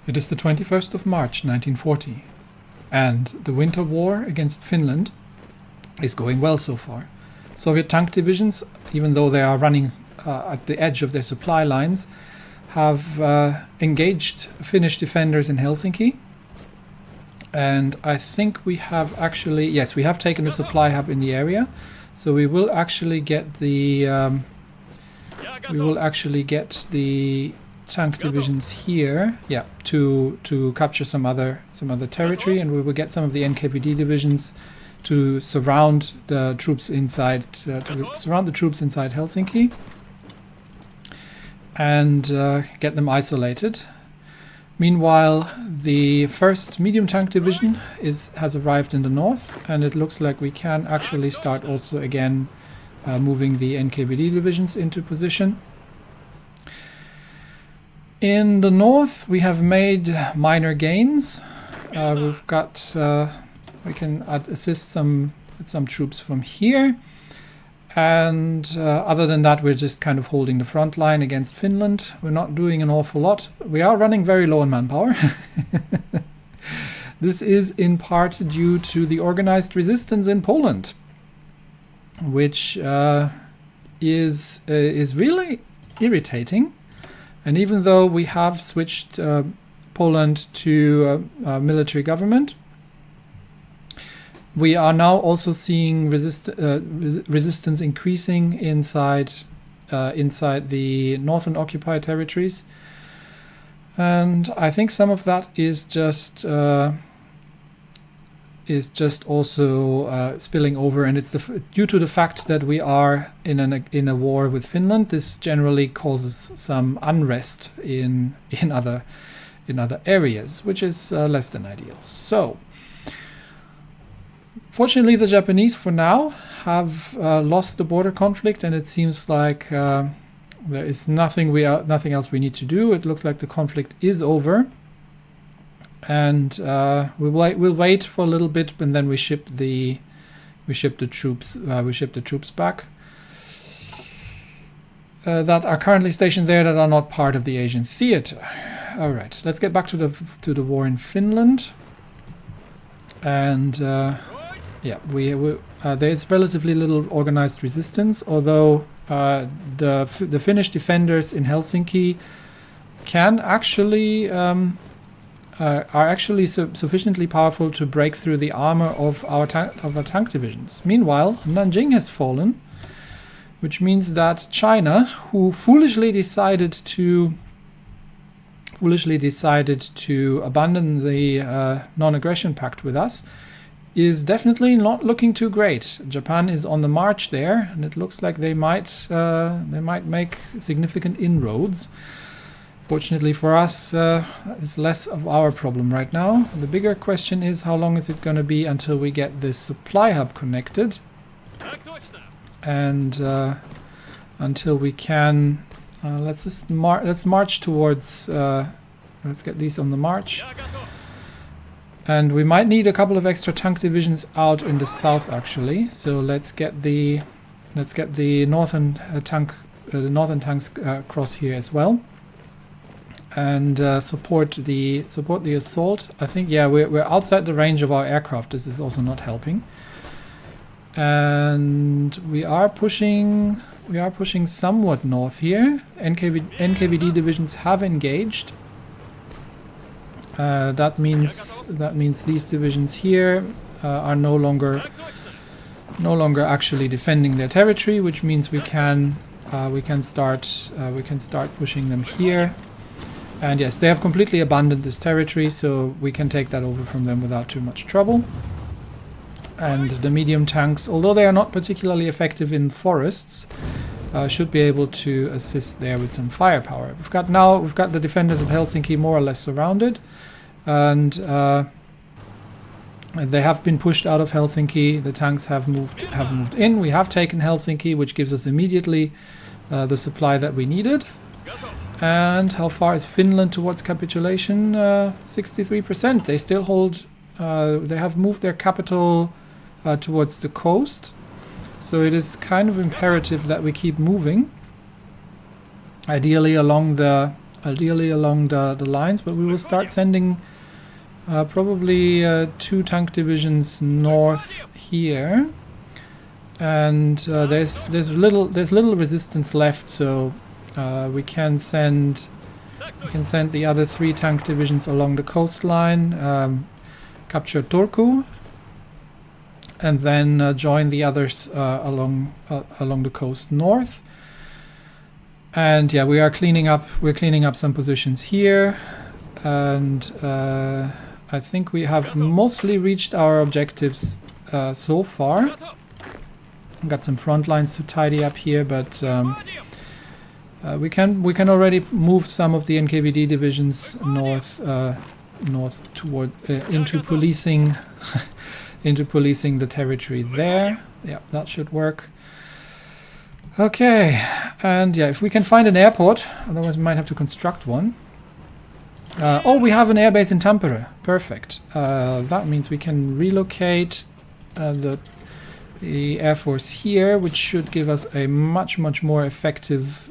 It is the 21st of March 1940, and the winter war against Finland is going well so far. Soviet tank divisions, even though they are running at the edge of their supply lines, have engaged Finnish defenders in Helsinki. And I think we have actually, yes, we have taken a supply hub in the area. So we will actually get the tank divisions here, yeah, to capture some other territory, and we will get some of the NKVD divisions to surround the troops inside Helsinki and get them isolated. Meanwhile, the first medium tank division has arrived in the north, and it looks like we can actually start also again moving the NKVD divisions into position. In the north, we have made minor gains. We've got we can assist some troops from here, and other than that, we're just kind of holding the front line against Finland. We're not doing an awful lot. We are running very low on manpower. This is in part due to the organized resistance in Poland, which is really irritating. And even though we have switched Poland to military government, we are now also seeing resistance increasing inside the northern occupied territories, and I think some of that is just also spilling over, and it's due to the fact that we are in a war with Finland. This generally causes some unrest in other areas, which is less than ideal. So, fortunately, the Japanese, for now, have lost the border conflict, and it seems like there is nothing else we need to do. It looks like the conflict is over. And we'll wait for a little bit, and then we ship the troops back that are currently stationed there, that are not part of the Asian theater. All right, let's get back to the war in Finland. And yeah, there is relatively little organized resistance, although the Finnish defenders in Helsinki can actually. Are actually sufficiently powerful to break through the armor of our tank divisions. Meanwhile, Nanjing has fallen, which means that China, who foolishly decided to abandon the non-aggression pact with us, is definitely not looking too great. Japan is on the march there, and it looks like they might make significant inroads. Fortunately for us, it's less of our problem right now. The bigger question is, how long is it going to be until we get this supply hub connected, and until we can let's march towards let's get these on the march, and we might need a couple of extra tank divisions out in the south actually. So let's get the northern tanks across here as well. And support the assault. I think, yeah, we're outside the range of our aircraft. This is also not helping. And we are pushing somewhat north here. NKVD divisions have engaged. That means these divisions here are no longer actually defending their territory, which means we can start pushing them here. And yes, they have completely abandoned this territory, so we can take that over from them without too much trouble. And the medium tanks, although they are not particularly effective in forests, should be able to assist there with some firepower. We've got the defenders of Helsinki more or less surrounded, and they have been pushed out of Helsinki. The tanks have moved in. We have taken Helsinki, which gives us immediately the supply that we needed. And how far is Finland towards capitulation? 63%. They still hold. They have moved their capital towards the coast. So it is kind of imperative that we keep moving. Ideally along the ideally along the lines, but we will start sending probably 2 tank divisions north here, and there's little resistance left, so we can send the other 3 tank divisions along the coastline, capture Turku, and then join the others along the coast north. And yeah, we are cleaning up some positions here, and I think we have mostly reached our objectives so far. Got some front lines to tidy up here, but we can already move some of the NKVD divisions north toward into policing the territory there. Yeah, that should work. Okay, and yeah, if we can find an airport, otherwise we might have to construct one. Oh, we have an airbase in Tampere. Perfect. That means we can relocate the Air Force here, which should give us a much more effective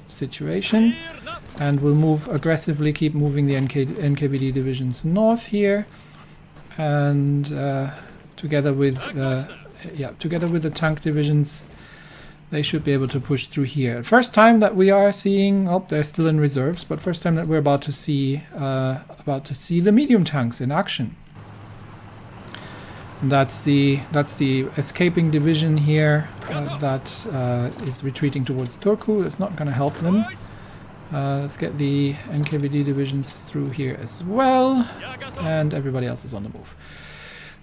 situation. And we'll keep moving the NKVD divisions north here, and together with the tank divisions, they should be able to push through here. First time that we are seeing, oh, they're still in reserves, but first time that we're about to see the medium tanks in action. And that's the escaping division here that is retreating towards Turku. It's not going to help them. Let's get the NKVD divisions through here as well, and everybody else is on the move.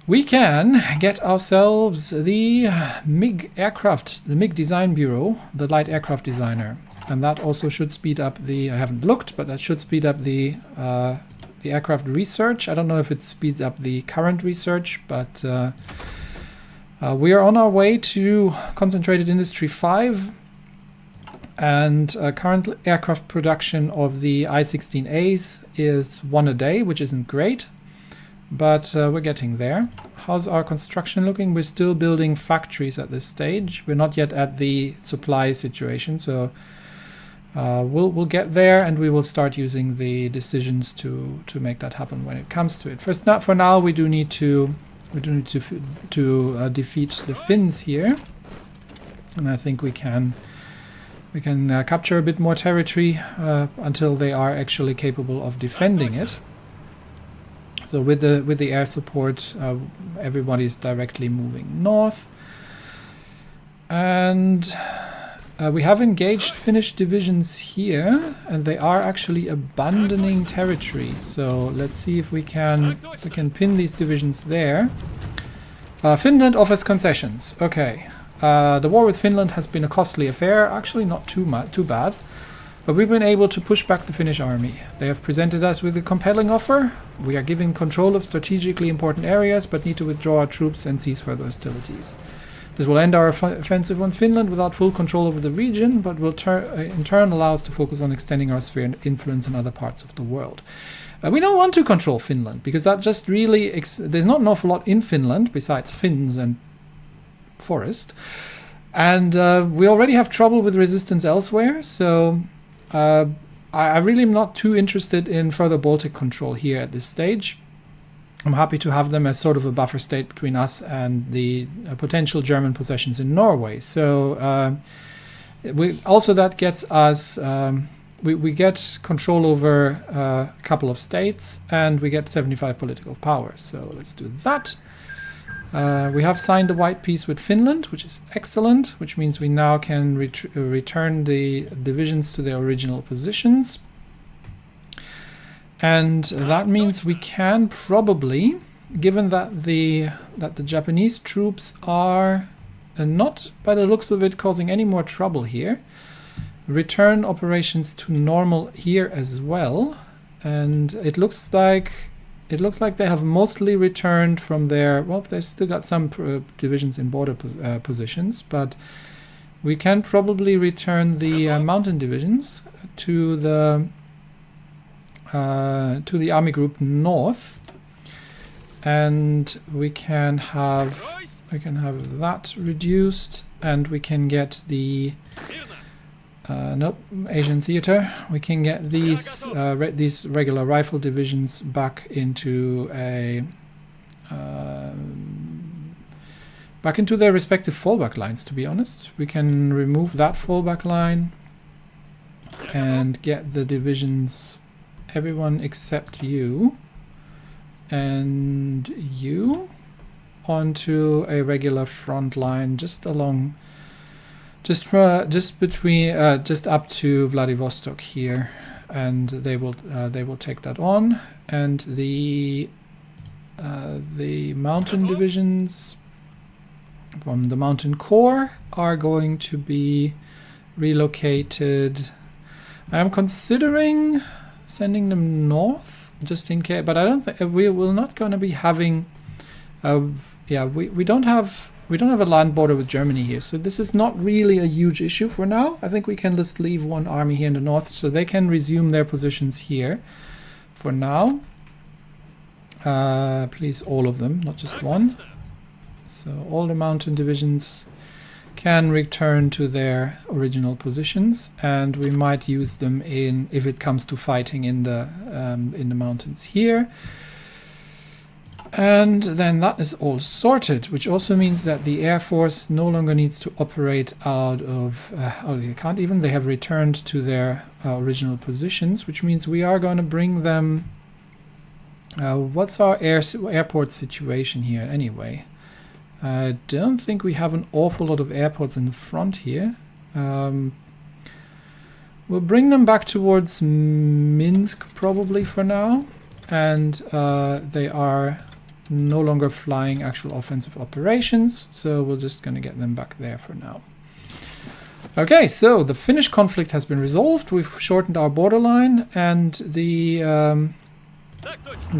We can get ourselves the MiG aircraft, the MiG Design Bureau, the light aircraft designer, and that also should speed up the. I haven't looked, but that should speed up the aircraft research. I don't know if it speeds up the current research, but we are on our way to Concentrated Industry 5, and current aircraft production of the I-16As is 1 a day, which isn't great. But we're getting there. How's our construction looking? We're still building factories at this stage. We're not yet at the supply situation, so we'll get there, and we will start using the decisions to make that happen when it comes to it. For now, we do need to defeat the Finns here, and I think we can capture a bit more territory until they are actually capable of defending it. So with the air support, everybody's directly moving north, and we have engaged Finnish divisions here, and they are actually abandoning territory. So let's see if we can pin these divisions there. Finland offers concessions. Okay, the war with Finland has been a costly affair. Actually, not too bad. But we've been able to push back the Finnish army. They have presented us with a compelling offer. We are given control of strategically important areas, but need to withdraw our troops and cease further hostilities. This will end our offensive on Finland without full control over the region, but will in turn allow us to focus on extending our sphere and influence in other parts of the world. We don't want to control Finland, because that just really... there's not an awful lot in Finland, besides Finns and forest. And we already have trouble with resistance elsewhere, so... I really am not too interested in further Baltic control here at this stage. I'm happy to have them as sort of a buffer state between us and the potential German possessions in Norway. So that gets us, we get control over a couple of states, and we get 75 political powers. So let's do that. We have signed a white peace with Finland, which is excellent, which means we now can return the divisions to their original positions. And that means we can probably, given that the Japanese troops are not, by the looks of it, causing any more trouble here, return operations to normal here as well. And it looks like they have mostly returned from their... well, they've still got some divisions in border positions, but we can probably return the mountain divisions to the Army Group North, and we can have that reduced, and we can get the Nope, Asian theater. We can get these these regular rifle divisions back into a back into their respective fallback lines. To be honest, we can remove that fallback line and get the divisions, everyone except you and you, onto a regular front line just along. Just between, just up to Vladivostok here, and they will take that on. And the mountain divisions from the mountain core are going to be relocated. I am considering sending them north just in case, but I don't think we will not going to be having. Yeah, we don't have. We don't have a land border with Germany here, so this is not really a huge issue for now. I think we can just leave one army here in the north, so they can resume their positions here for now. Please, all of them, not just one. So all the mountain divisions can return to their original positions, and we might use them in if it comes to fighting in the mountains here. And then that is all sorted, which also means that the Air Force no longer needs to operate out of... oh, they can't even. They have returned to their original positions, which means we are going to bring them... what's our airport situation here anyway? I don't think we have an awful lot of airports in the front here. We'll bring them back towards Minsk probably for now. And they are no longer flying actual offensive operations, so we're just going to get them back there for now. Okay, so the Finnish conflict has been resolved. We've shortened our borderline, and the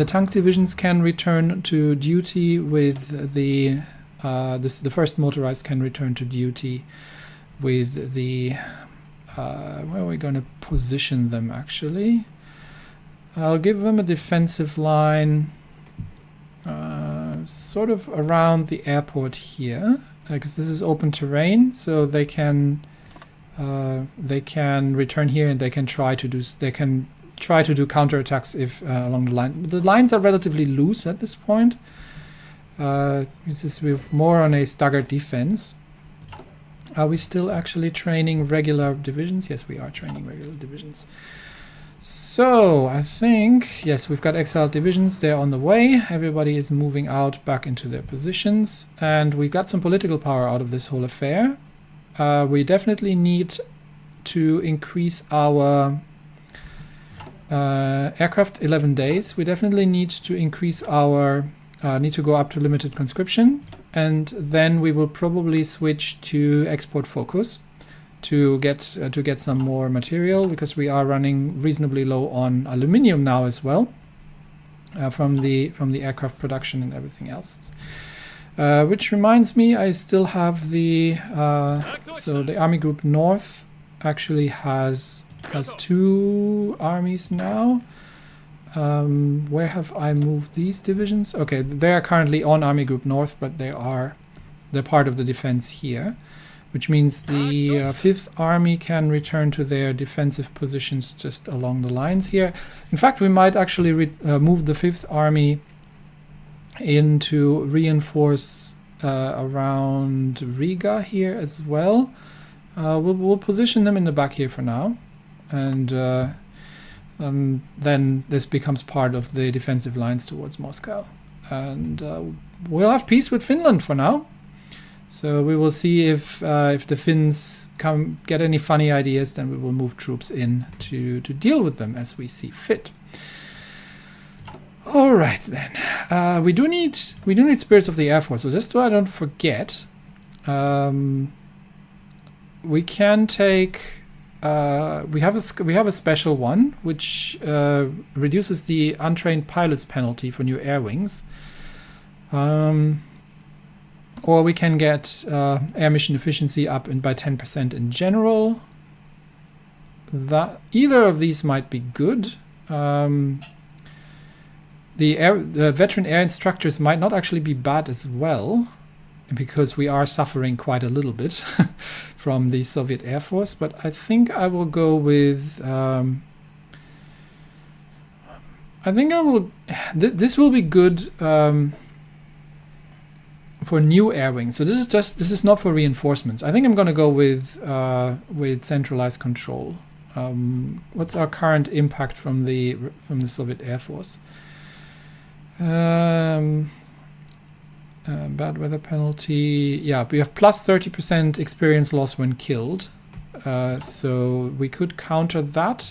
tank divisions can return to duty with the the first motorized can return to duty with the where are we going to position them actually? I'll give them a defensive line sort of around the airport here, because this is open terrain, so they can return here and they can try to do counterattacks if along the line. The lines are relatively loose at this point. This is with more on a staggered defense. Are we still actually training regular divisions? Yes, we are training regular divisions. So I think, yes, we've got exiled divisions. They're on the way. Everybody is moving out back into their positions. And we got some political power out of this whole affair. We definitely need to increase our aircraft 11 days. We definitely need to increase our, need to go up to limited conscription. And then we will probably switch to export focus to get some more material, because we are running reasonably low on aluminium now as well, from the aircraft production and everything else. Which reminds me, I still have the so the Army Group North actually has 2 armies now. Where have I moved these divisions? Okay, they are currently on Army Group North, but they're part of the defense here. Which means the 5th Army can return to their defensive positions just along the lines here. In fact, we might actually move the 5th Army in to reinforce around Riga here as well. We'll position them in the back here for now. And then this becomes part of the defensive lines towards Moscow. And we'll have peace with Finland for now. So we will see if the Finns get any funny ideas, then we will move troops in to deal with them as we see fit. All right then, we do need spirits of the Air Force. So just so I don't forget, we can take. We have a special one which reduces the untrained pilots penalty for new air wings. Or we can get air mission efficiency up by 10% in general. Either of these might be good. The veteran air instructors might not actually be bad as well. because we are suffering quite a little bit from the Soviet Air Force. But I think I will go with I think I will this will be good for new air wings. So this is not for reinforcements. I think I'm going to go with centralized control. What's our current impact from the Soviet Air Force? Bad weather penalty. Yeah, we have plus 30% experience loss when killed. So we could counter that.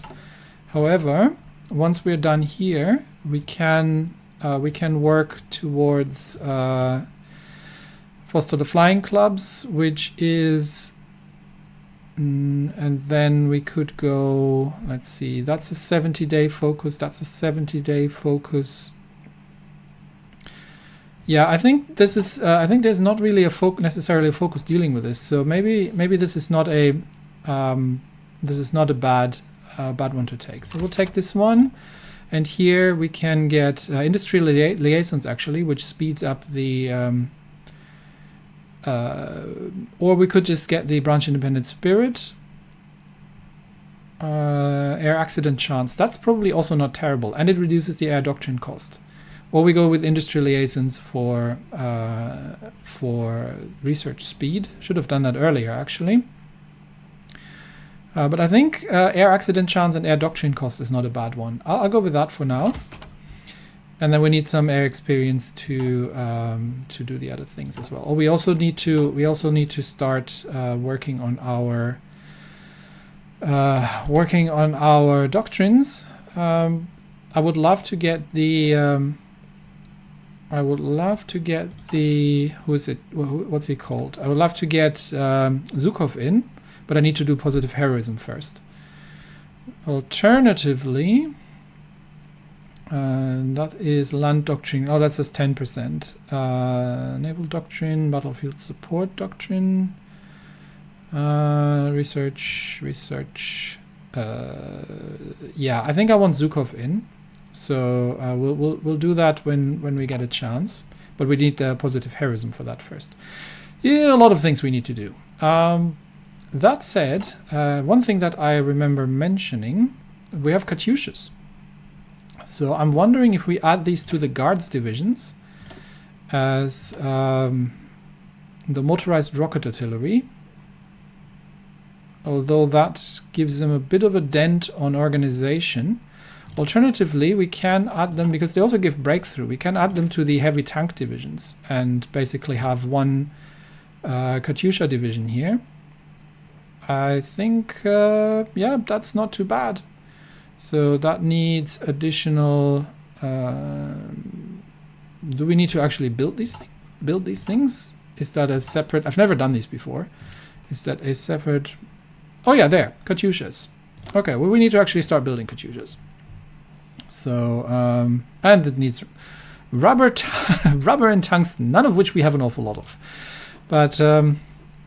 However, once we're done here, we can work towards foster the flying clubs, which is, and then we could go. Let's see. That's a 70-day focus. That's a 70-day focus. Yeah, I think this is. I think there's not really necessarily a focus dealing with this. So maybe this is not a bad one to take. So we'll take this one, and here we can get industry liaisons actually, which speeds up the. Or we could just get the branch independent spirit. Air accident chance. That's probably also not terrible, and it reduces the air doctrine cost. Or we go with industry liaisons for research speed. Should have done that earlier, actually. But I think air accident chance and air doctrine cost is not a bad one. I'll go with that for now. And then we need some air experience to do the other things as well. Or we also need to start working on our doctrines. I would love to get the. Who is it? What's he called? I would love to get Zhukov in, but I need to do positive heroism first. Alternatively, that is land doctrine. Oh, that's just 10%. Naval doctrine, battlefield support doctrine, research. Yeah, I think I want Zhukov in. So we'll do that when we get a chance, but we need the positive heroism for that first. Yeah, a lot of things we need to do. That said, one thing that I remember mentioning, we have Katyushas. So I'm wondering if we add these to the guards divisions as the motorized rocket artillery, although that gives them a bit of a dent on organization. Alternatively, we can add them, because they also give breakthrough, we can add them to the heavy tank divisions and basically have one Katyusha division here. I think, yeah, that's not too bad. So that needs additional... do we need to actually build these things? Is that a separate... I've never done these before. Is that a separate... Oh yeah, there, Katyushas. Okay, well, we need to actually start building Katyushas. So, and it needs rubber and tungsten, none of which we have an awful lot of. But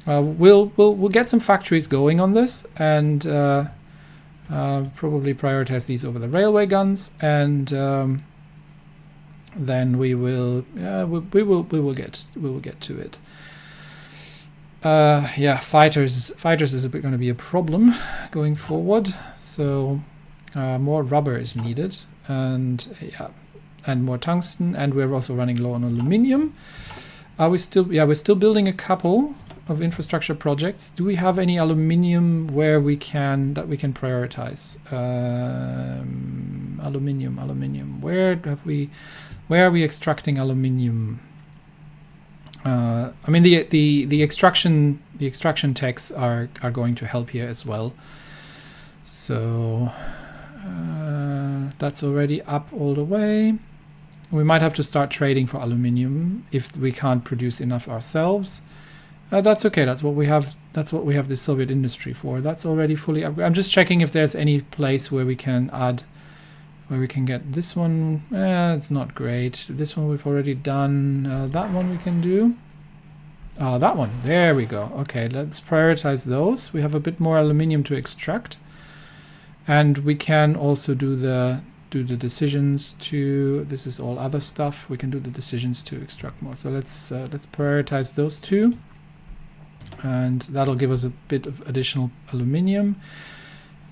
we'll get some factories going on this, and probably prioritize these over the railway guns, and then we will get to it. Yeah, fighters is going to be a problem going forward. So more rubber is needed, and yeah, and more tungsten, and we're also running low on aluminium. Are we still? Yeah, we're still building a couple of infrastructure projects. Do we have any aluminium that we can prioritize? Aluminium. Where are we extracting aluminium? I mean, the extraction techs are going to help here as well. So that's already up all the way. We might have to start trading for aluminium if we can't produce enough ourselves. That's okay. That's what we have. That's what we have the Soviet industry for. That's already fully up. I'm just checking if there's any place where we can add, where we can get this one. It's not great. This one we've already done. That one we can do. That one. There we go. Okay, let's prioritize those. We have a bit more aluminium to extract. And we can also do the do the decisions to, this is all other stuff, we can do the decisions to extract more. So let's prioritize those two, and that'll give us a bit of additional aluminium.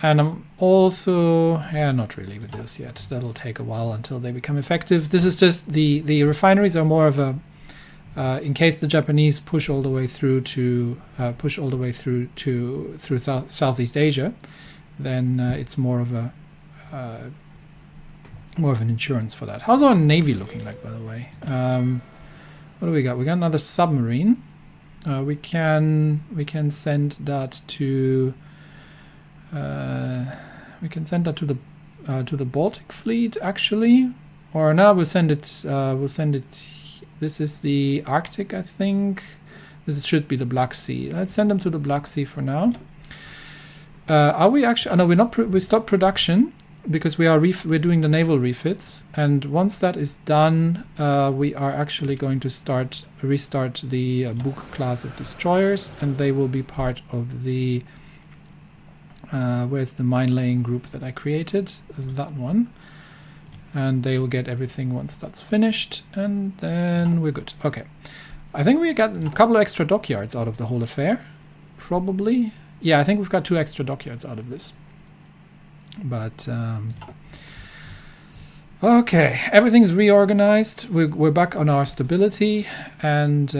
And I'm also, not really with this yet. That'll take a while until they become effective. This is just the refineries are more of a in case the Japanese push all the way through to through Southeast Asia, then it's more of an insurance for that. How's our navy looking like, by the way? What do we got? We got another submarine. We can send that to. We can send that to the Baltic fleet, actually, or now we'll send it. This is the Arctic, I think. This should be the Black Sea. Let's send them to the Black Sea for now. Are we actually? Oh, no, we're not. We stopped production because we're doing the naval refits, and once that is done, we are actually going to restart the Buk class of destroyers, and they will be part of the. Where's the mine laying group that I created? That one. And they will get everything once that's finished, and then we're good. Okay. I think we got a couple of extra dockyards out of the whole affair. Probably. Yeah, I think we've got 2 extra dockyards out of this. But, okay. Everything's reorganized. We're back on our stability, and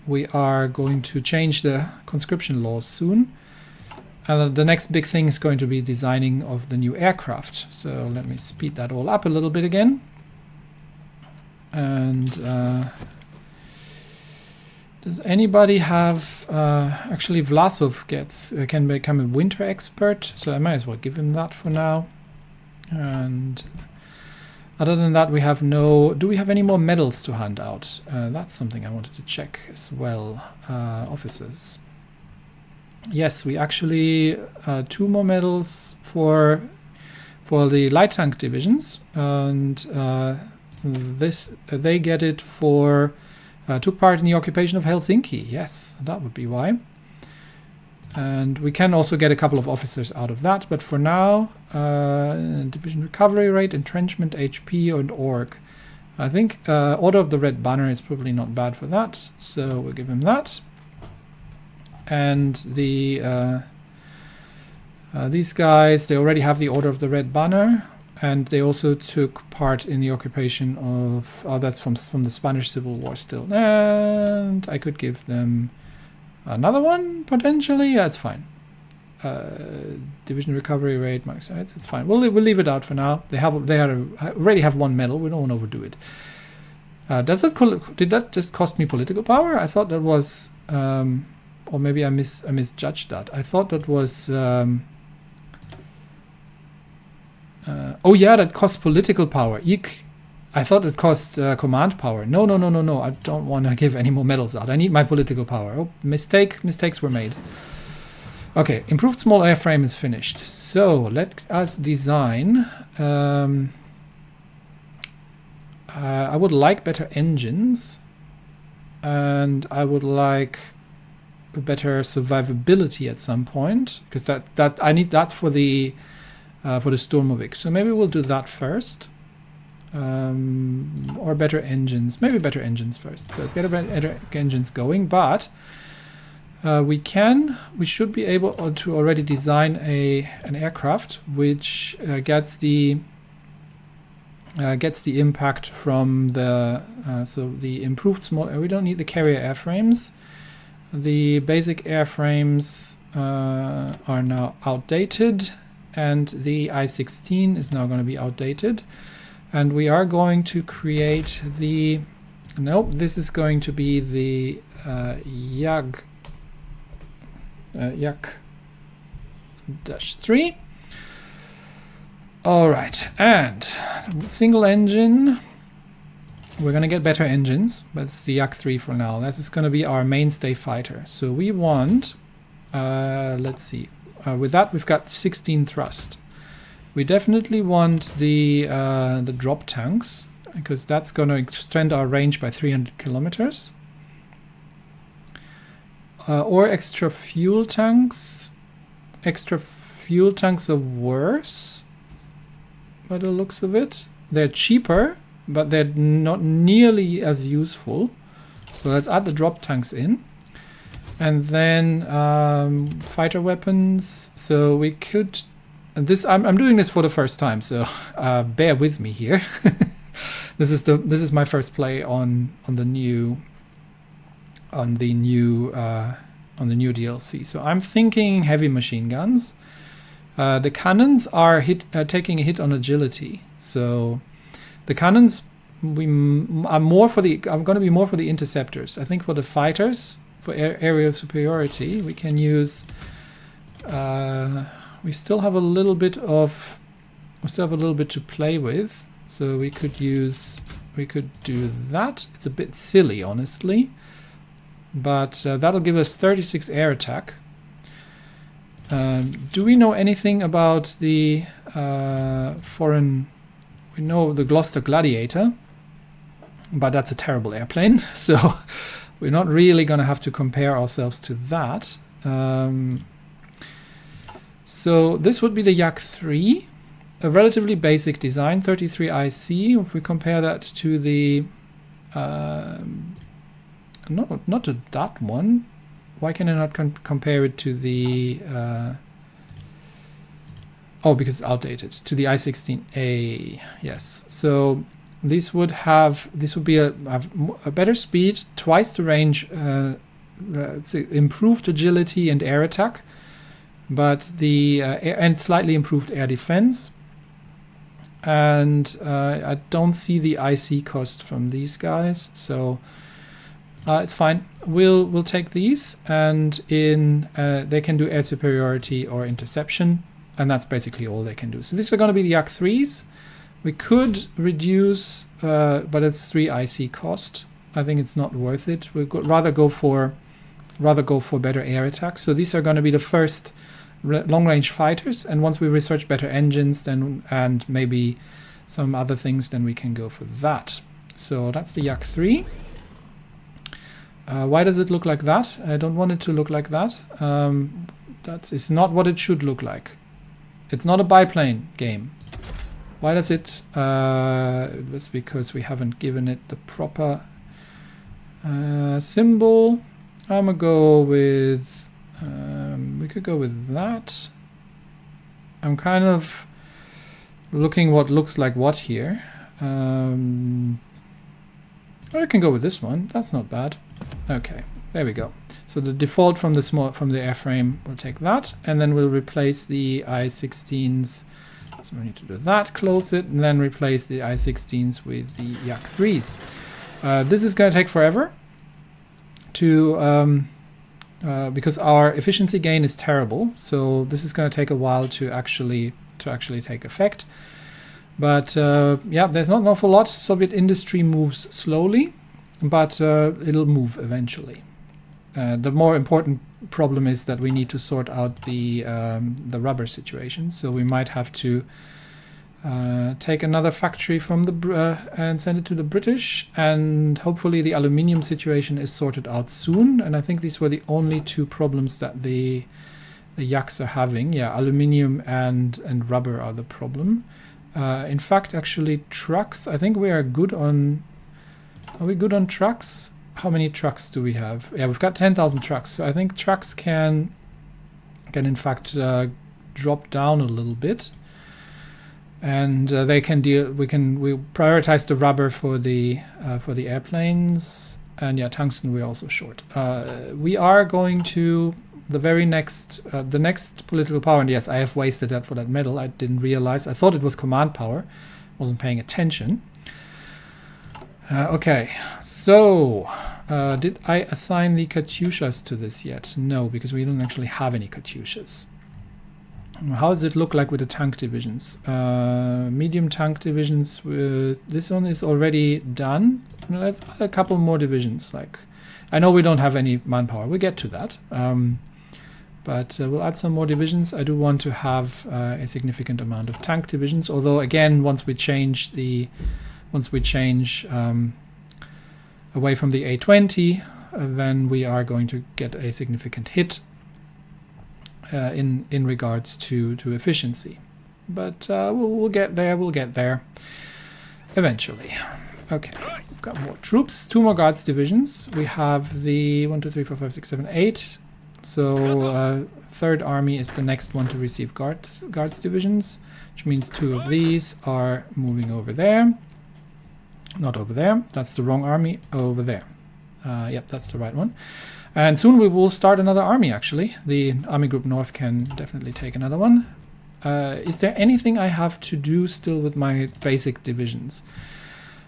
we are going to change the conscription laws soon. The next big thing is going to be designing of the new aircraft. So let me speed that all up a little bit again. And does anybody have... actually, Vlasov can become a winter expert. So I might as well give him that for now. And other than that, we have no... Do we have any more medals to hand out? That's something I wanted to check as well. Officers. Yes, we actually 2 more medals for the light tank divisions, and they get it for took part in the occupation of Helsinki. Yes, that would be why. And we can also get a couple of officers out of that, but for now, division recovery rate, entrenchment, HP, and org. I think Order of the Red Banner is probably not bad for that, so we'll give him that. And the these guys, they already have the Order of the Red Banner, and they also took part in the occupation of... Oh, that's from the Spanish Civil War still. And I could give them another one, potentially. Yeah, it's fine. Division recovery rate, max. It's fine. We'll leave it out for now. They already have 1 medal. We don't want to overdo it. Did that just cost me political power? I thought that was... or maybe I misjudged that. I thought that was... oh yeah, that costs political power. Eek. I thought it cost command power. No. I don't want to give any more medals out. I need my political power. Oh, mistakes were made. Okay, improved small airframe is finished. So let us design... I would like better engines. And I would like... better survivability at some point, because that I need that for the Stormovik. So maybe we'll do that first, or better engines. Maybe better engines first. So let's get better engines going. But we should be able to already design an aircraft which gets the impact from the so the improved small. We don't need the carrier airframes. The basic airframes are now outdated, and the I-16 is now going to be outdated. And we are going to create the... Nope, this is going to be the Yak-3. All right, and single engine... We're going to get better engines, but it's the Yak-3 for now. That is going to be our mainstay fighter. So we want, let's see, with that we've got 16 thrust. We definitely want the drop tanks, because that's going to extend our range by 300 kilometers. Or extra fuel tanks. Extra fuel tanks are worse. by the looks of it. They're cheaper, but they're not nearly as useful. So let's add the drop tanks in. And then fighter weapons. So we could... And this I'm doing this for the first time, so bear with me here. This is my first play on the new DLC. So I'm thinking heavy machine guns. The cannons are taking a hit on agility. So the cannons I'm going to be more for the interceptors. I think for the fighters, for aerial superiority, we can use. We still have a little bit to play with. So we could do that. It's a bit silly, honestly, but that'll give us 36 air attack. Do we know anything about the foreign? We know the Gloucester Gladiator, but that's a terrible airplane, so we're not really going to have to compare ourselves to that. So this would be the Yak 3, a relatively basic design, 33 IC. If we compare that to the not to that one. Why can I not compare it to the because it's outdated, to the I-16A. Yes, so this would be a better speed, twice the range, improved agility and air attack, but and slightly improved air defense. And I don't see the IC cost from these guys, so it's fine. We'll take these, and they can do air superiority or interception, and that's basically all they can do. So these are going to be the Yak 3s. We could reduce, but it's 3 IC cost. I think it's not worth it. We'd rather go for better air attack. So these are going to be the first long-range fighters, and once we research better engines and maybe some other things, then we can go for that. So that's the Yak 3. Why does it look like that? I don't want it to look like that. That is not what it should look like. It's not a biplane game. Why does it? That's because we haven't given it the proper symbol. I'm gonna go with. We could go with that. I'm kind of looking what looks like what here. I can go with this one. That's not bad. Okay, there we go. So the default from the airframe, we'll take that, and then we'll replace the I-16s. So we need to do that, close it, and then replace the I-16s with the Yak 3s. This is going to take forever to because our efficiency gain is terrible. So this is going to take a while to actually take effect. But yeah, there's not an awful lot. Soviet industry moves slowly, but it'll move eventually. The more important problem is that we need to sort out the rubber situation. So we might have to take another factory from and send it to the British, and hopefully the aluminium situation is sorted out soon. And I think these were the only two problems that the Yaks are having. Yeah, aluminium and rubber are the problem. In fact, actually, trucks. I think we are good on. Are we good on trucks? How many trucks do we have? Yeah, we've got 10,000 trucks. So I think trucks can in fact drop down a little bit, and they can deal. We prioritize the rubber for the airplanes, and yeah, tungsten we're also short. We are going to the next political power, and yes, I have wasted that for that medal. I didn't realize. I thought it was command power. Wasn't paying attention. Okay, so did I assign the Katyushas to this yet? No, because we don't actually have any Katyushas. How does it look like with the tank divisions? Medium tank divisions. This one is already done. Let's add a couple more divisions. Like, I know we don't have any manpower. We'll get to that. But we'll add some more divisions. I do want to have a significant amount of tank divisions. Although, again, once we change away from the A20, then we are going to get a significant hit in regards to efficiency. but we'll get there. We'll get there eventually. Okay, we've got more troops, 2 more guards divisions. We have the 1, 2, 3, 4, 5, 6, 7, 8. So 3rd Army is the next one to receive guards divisions, which means 2 of these are moving over there. Not over there. That's the wrong army. Over there. Yep, that's the right one. And soon we will start another army, actually. The Army Group North can definitely take another one. Is there anything I have to do still with my basic divisions?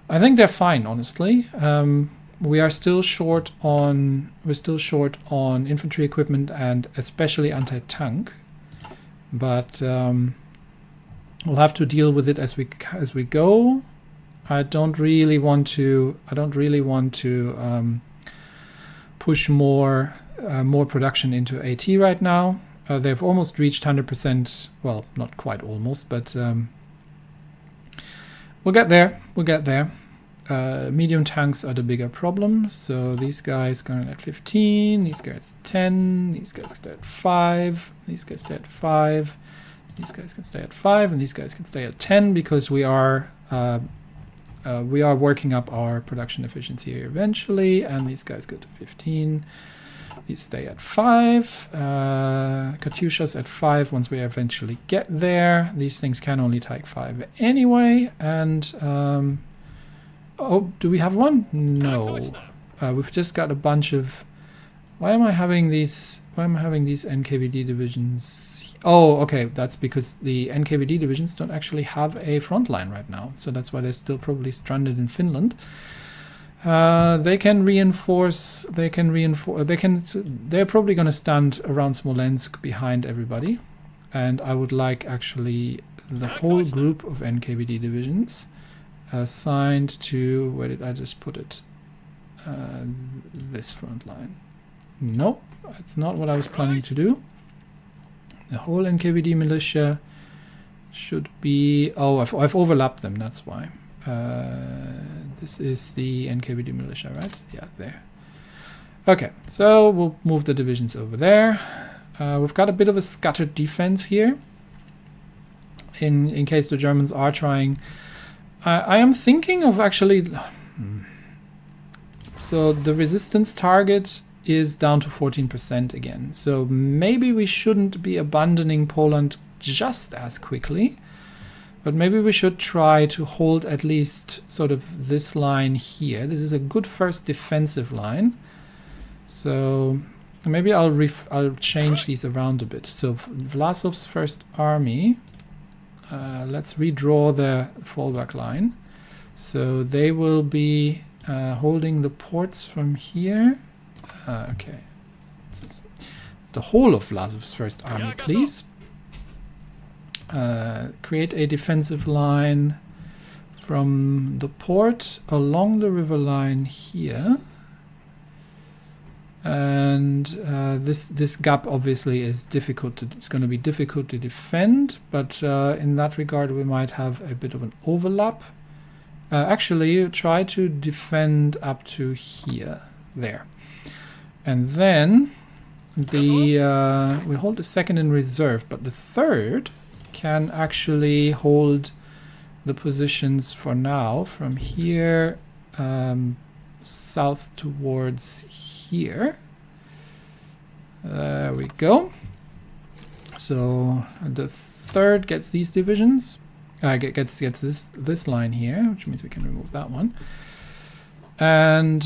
I think they're fine, honestly. We are still short on infantry equipment and especially anti-tank, but we'll have to deal with it as we go. I don't really want to push more production into AT right now. They've almost reached 100%. Well, not quite almost, but we'll get there. We'll get there. Medium tanks are the bigger problem. So these guys going at 15, these guys 10, these guys stay at 5, these guys stay at 5, these guys can stay at 5, and these guys can stay at 10 because we are working up our production efficiency here eventually, and these guys go to 15. These stay at 5. Katyushas at 5 once we eventually get there. These things can only take 5 anyway, and oh, do we have one? No. We've just got a bunch of... Why am I having these NKVD divisions? Oh, okay, that's because the NKVD divisions don't actually have a front line right now, so that's why they're still probably stranded in Finland. They can reinforce. They're probably going to stand around Smolensk behind everybody, and I would like actually the whole group of NKVD divisions assigned to, where did I just put it? This front line. Nope, that's not what I was planning to do. The whole NKVD militia should be... Oh, I've overlapped them, that's why. This is the NKVD militia, right? Yeah, there. Okay, so we'll move the divisions over there. We've got a bit of a scattered defense here, in case the Germans are trying. I am thinking of actually... So the resistance target is down to 14% again. So maybe we shouldn't be abandoning Poland just as quickly, but maybe we should try to hold at least sort of this line here. This is a good first defensive line. So maybe I'll change these around a bit. So Vlasov's first army, let's redraw the fallback line. So they will be holding the ports from here. Okay. The whole of Vlasov's first army, please. Create a defensive line from the port along the river line here. And this gap obviously is difficult to, it's going to be difficult to defend, but in that regard we might have a bit of an overlap. Actually, try to defend up to here, there. And then the we hold the second in reserve, but the third can actually hold the positions for now from here south towards here. There we go. So the third gets these divisions. Gets this line here, which means we can remove that one. And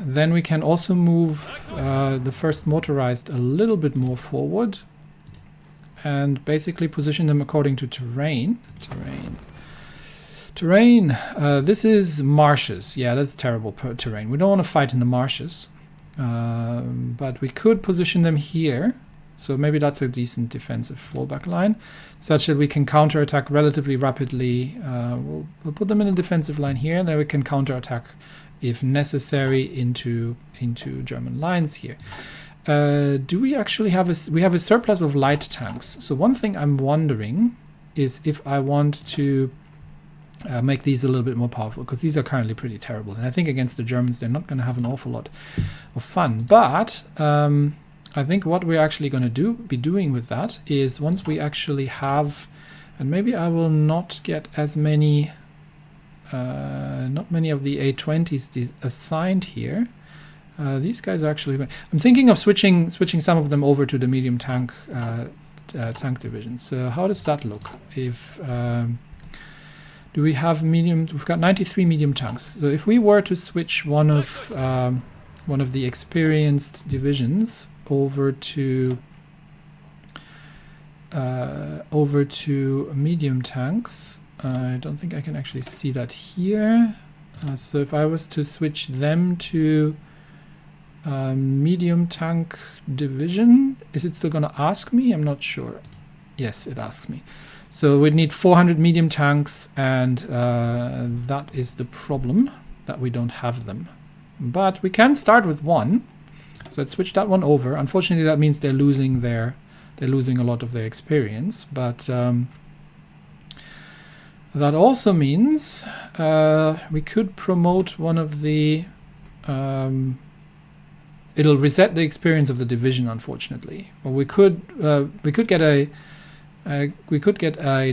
then we can also move the first motorized a little bit more forward and basically position them according to terrain. This is marshes. Yeah, that's terrible terrain. We don't want to fight in the marshes, but we could position them here. So maybe that's a decent defensive fallback line, such that we can counterattack relatively rapidly. We'll put them in a defensive line here, and then we can counterattack if necessary into German lines here. Do we actually have we have a surplus of light tanks? So one thing I'm wondering is if I want to make these a little bit more powerful, because these are currently pretty terrible, and I think against the Germans they're not going to have an awful lot of fun. But I think what we're actually going to be doing with that is, once we actually have And maybe I will not get as many, not many of the A20s assigned here. These guys are actually... I'm thinking of switching some of them over to the medium tank tank division. So how does that look? If do we have medium? We've got 93 medium tanks. So if we were to switch one of the experienced divisions over to medium tanks, I don't think I can actually see that here. So if I was to switch them to medium tank division, is it still going to ask me? I'm not sure. Yes, it asks me. So we'd need 400 medium tanks, and that is the problem, that we don't have them. But we can start with one. So let's switch that one over. Unfortunately, that means they're losing a lot of their experience, but that also means we could promote one of the it'll reset the experience of the division, unfortunately. But we could get a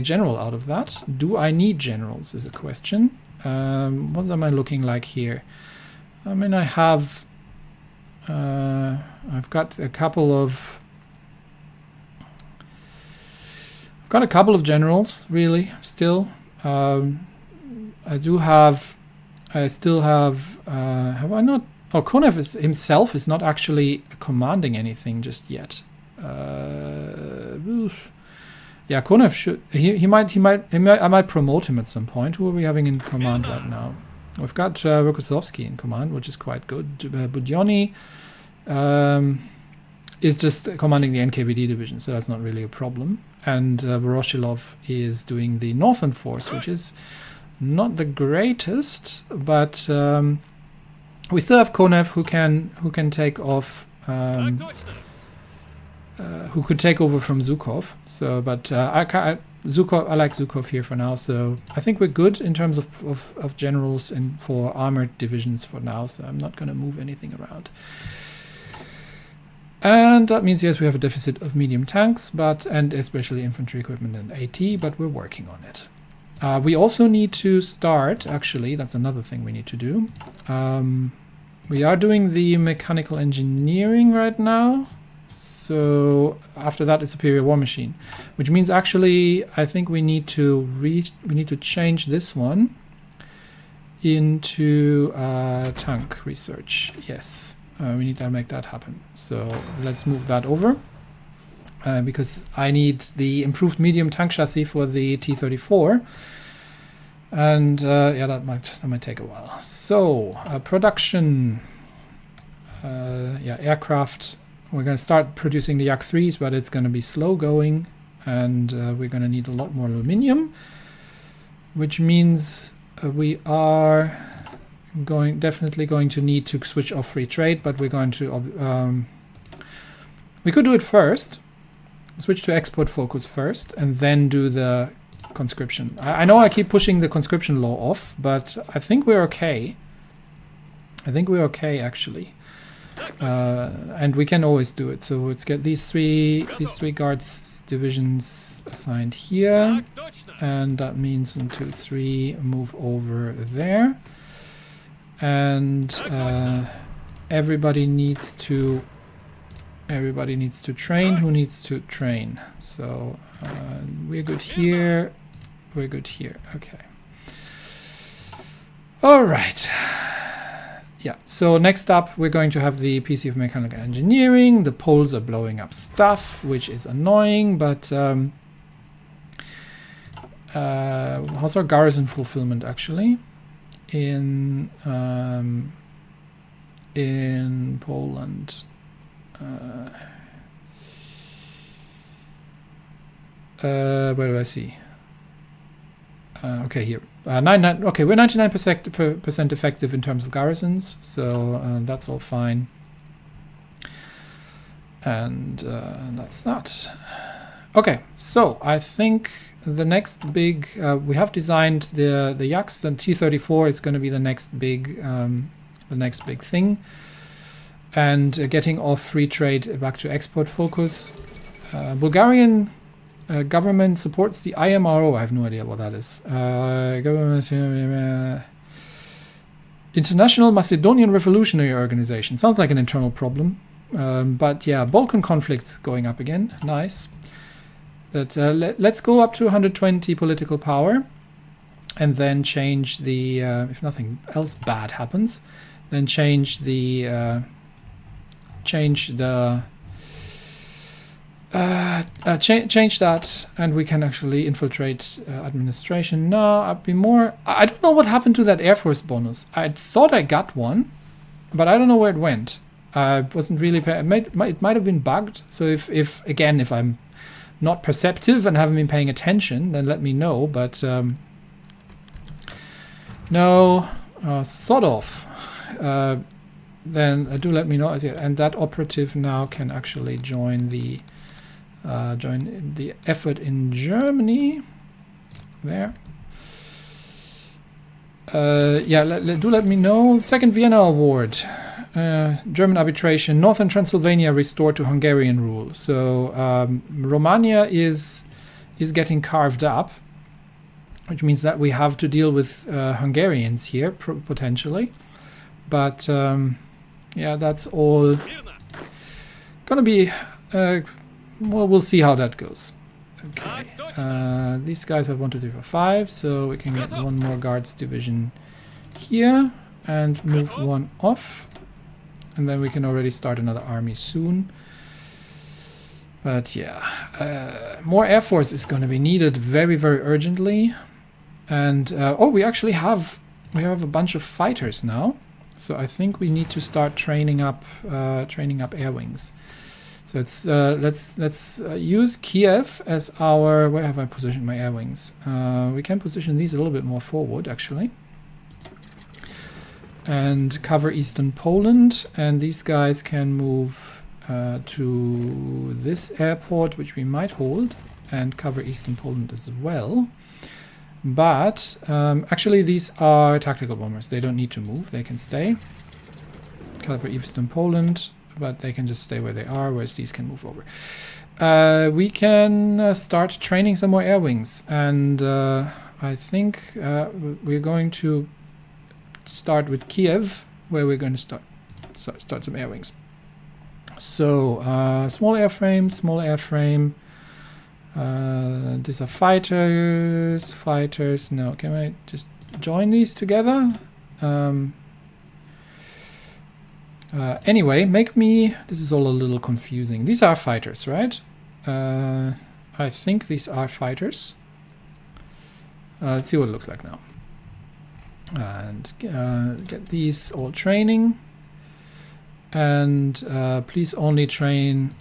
general out of that. Do I need generals is a question. What am I looking like here? I mean, I've got a couple of generals, really, still. I still have I not? Oh, Konev himself is not actually commanding anything just yet. Yeah, Konev should. I might promote him at some point. Who are we having in command right now? We've got Rokossovsky in command, which is quite good. Budyoni is just commanding the NKVD division, so that's not really a problem. And Voroshilov is doing the Northern Force, which is not the greatest, but we still have Konev who can take off, who could take over from Zhukov. So, but I like Zhukov here for now. So I think we're good in terms of generals and for armored divisions for now. So I'm not going to move anything around. And that means, yes, we have a deficit of medium tanks, and especially infantry equipment and AT, but we're working on it. We also need to start, actually, that's another thing we need to do. We are doing the mechanical engineering right now. So after that is superior war machine, which means actually I think we need to change this one into tank research. Yes. We need to make that happen. So let's move that over because I need the improved medium tank chassis for the T-34, and yeah, that might take a while. So production, yeah, aircraft. We're going to start producing the Yak 3s, but it's going to be slow going, and we're going to need a lot more aluminium, which means we are definitely going to need to switch off free trade, but we're going to we could do it first, switch to export focus first, and then do the conscription. I know I keep pushing the conscription law off, but I think we're okay. I think we're okay, actually, and we can always do it. So let's get these three guards divisions assigned here, and that means 1, 2, 3 move over there. And everybody needs to train who needs to train. So we're good here, we're good here. Okay, all right. Yeah, so next up we're going to have the PC of Mechanical Engineering. The Poles are blowing up stuff, which is annoying, but how's our garrison fulfillment actually in Poland? Where do I see? Okay, here. Okay, we're 99% effective in terms of garrisons, so that's all fine. And that's that. Okay, so I think the next big, we have designed the Yaks, and T-34 is going to be the next big thing, and getting off free trade back to export focus. Bulgarian government supports the IMRO. I have no idea what that is. International Macedonian Revolutionary Organization. Sounds like an internal problem. But yeah, Balkan conflicts going up again. Nice. But let's go up to 120 political power. And then change the, if nothing else bad happens, then change that, and we can actually infiltrate administration. No, I'd be more. I don't know what happened to that Air Force bonus. I thought I got one, but I don't know where it went. I wasn't really. It might have been bugged. So if I'm not perceptive and haven't been paying attention, then let me know. But no, sort of. Then do let me know. And that operative now can actually join the effort in Germany. There. Yeah, do let me know. Second Vienna Award. German arbitration. Northern Transylvania restored to Hungarian rule. So Romania is getting carved up, which means that we have to deal with Hungarians here, potentially. But yeah, that's all gonna be... well, we'll see how that goes. Okay. These guys have 1, 2, 3, 4, 5, so we can get one more guards division here and move one off. And then we can already start another army soon. But yeah, more air force is going to be needed very, very urgently. And oh, we actually have a bunch of fighters now, so I think we need to start training up air wings. So it's let's use Kiev as our. Where have I positioned my air wings? We can position these a little bit more forward, actually, and cover eastern Poland. And these guys can move to this airport, which we might hold, and cover eastern Poland as well. But actually these are tactical bombers. They don't need to move. They can stay. Cover eastern Poland, but they can just stay where they are, whereas these can move over. We can start training some more air wings. And I think we're going to start with Kiev, where we're going to start some air wings. So small airframe. These are fighters. No, can I just join these together? Anyway, this is all a little confusing. These are fighters, right? I think these are fighters. Let's see what it looks like now. And get these all training. And please only train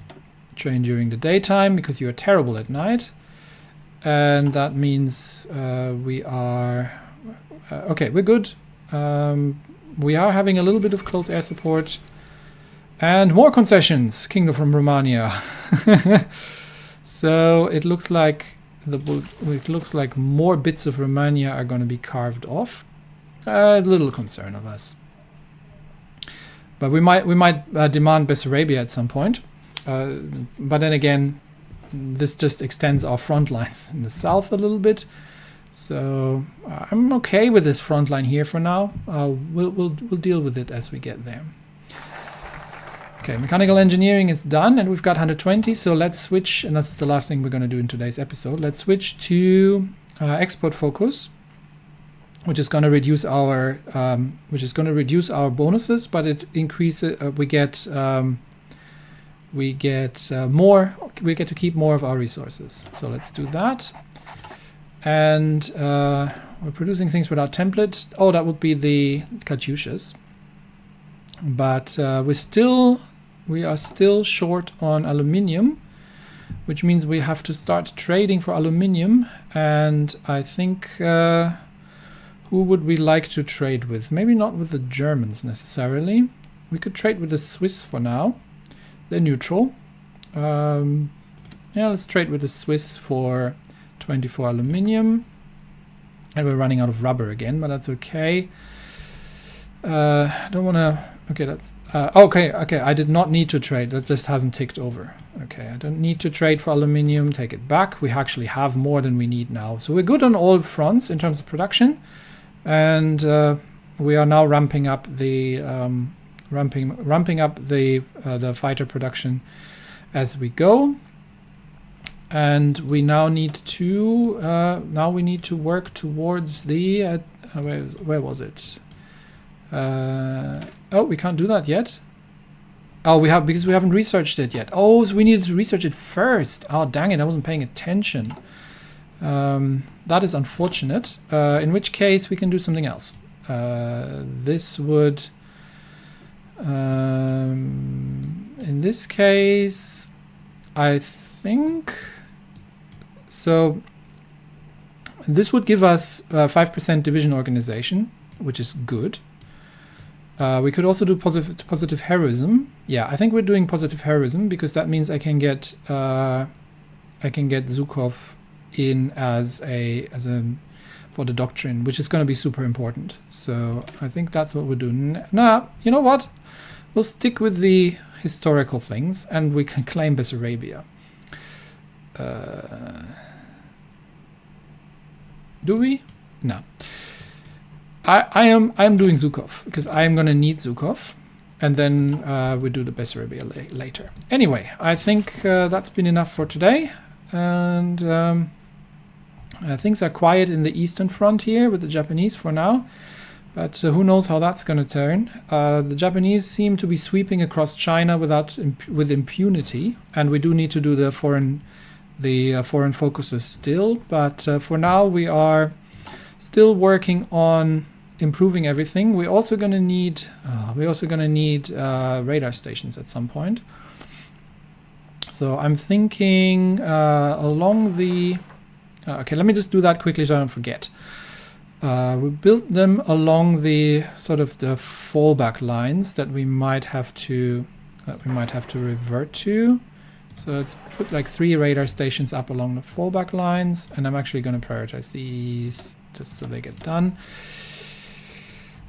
during the daytime, because you are terrible at night. And that means we are okay, we're good. We are having a little bit of close air support and more concessions. Kingdom from Romania. So it looks like more bits of Romania are going to be carved off. A little concern of us, but we might demand Bessarabia at some point. But then again, this just extends our front lines in the south a little bit. So I'm okay with this front line here for now. We'll deal with it as we get there. Okay, mechanical engineering is done, and we've got 120. So let's switch, and this is the last thing we're going to do in today's episode. Let's switch to export focus, which is going to reduce our bonuses, but it increases. We get to keep more of our resources. So let's do that. And we're producing things without template. Oh, that would be the Katyushas. But we are still short on aluminium, which means we have to start trading for aluminium. And I think who would we like to trade with? Maybe not with the Germans necessarily. We could trade with the Swiss for now. They're neutral. Yeah, let's trade with the Swiss for 24 aluminium. And we're running out of rubber again, but that's okay. I don't want to... Okay, that's... okay, I did not need to trade. That just hasn't ticked over. Okay, I don't need to trade for aluminium. Take it back. We actually have more than we need now. So we're good on all fronts in terms of production. And we are now ramping up the... ramping up the fighter production as we go. And we now need to work towards the... where was it? Oh, we can't do that yet. Oh, because we haven't researched it yet. Oh, so we needed to research it first. Oh, dang it, I wasn't paying attention. That is unfortunate. In which case we can do something else. This would... in this case, I think... So, this would give us 5% division organization, which is good. We could also do positive heroism. Yeah, I think we're doing positive heroism because that means I can get Zhukov in as a for the doctrine, which is going to be super important. So I think that's what we're doing. Nah, you know what? We'll stick with the historical things, and we can claim Bessarabia. Do we? No. I am doing Zhukov because I am going to need Zhukov, and then we do the Bessarabia later. Anyway, I think that's been enough for today, and things are quiet in the Eastern Front here with the Japanese for now, but who knows how that's going to turn. The Japanese seem to be sweeping across China with impunity, and we do need to do the foreign focuses still, but for now we are still working on improving everything. We're also going to need radar stations at some point. So I'm thinking along the okay, let me just do that quickly so I don't forget. We built them along the sort of the fallback lines that we might have to revert to. So let's put like 3 radar stations up along the fallback lines, and I'm actually going to prioritize these just so they get done.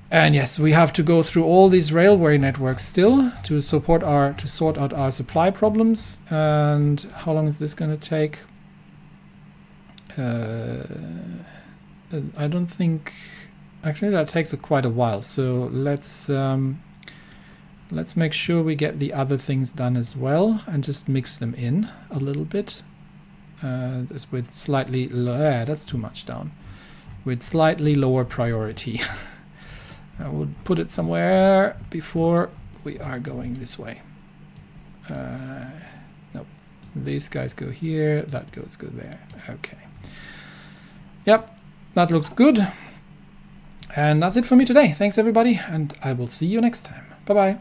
And yes, we have to go through all these railway networks still to sort out our supply problems. And how long is this going to take? I don't think... Actually, that takes quite a while. So let's make sure we get the other things done as well and just mix them in a little bit. Just with slightly... that's too much down. With slightly lower priority. I will put it somewhere before we are going this way. Nope. These guys go here. That goes good there. Okay. Yep. That looks good. And that's it for me today. Thanks everybody, and I will see you next time. Bye-bye.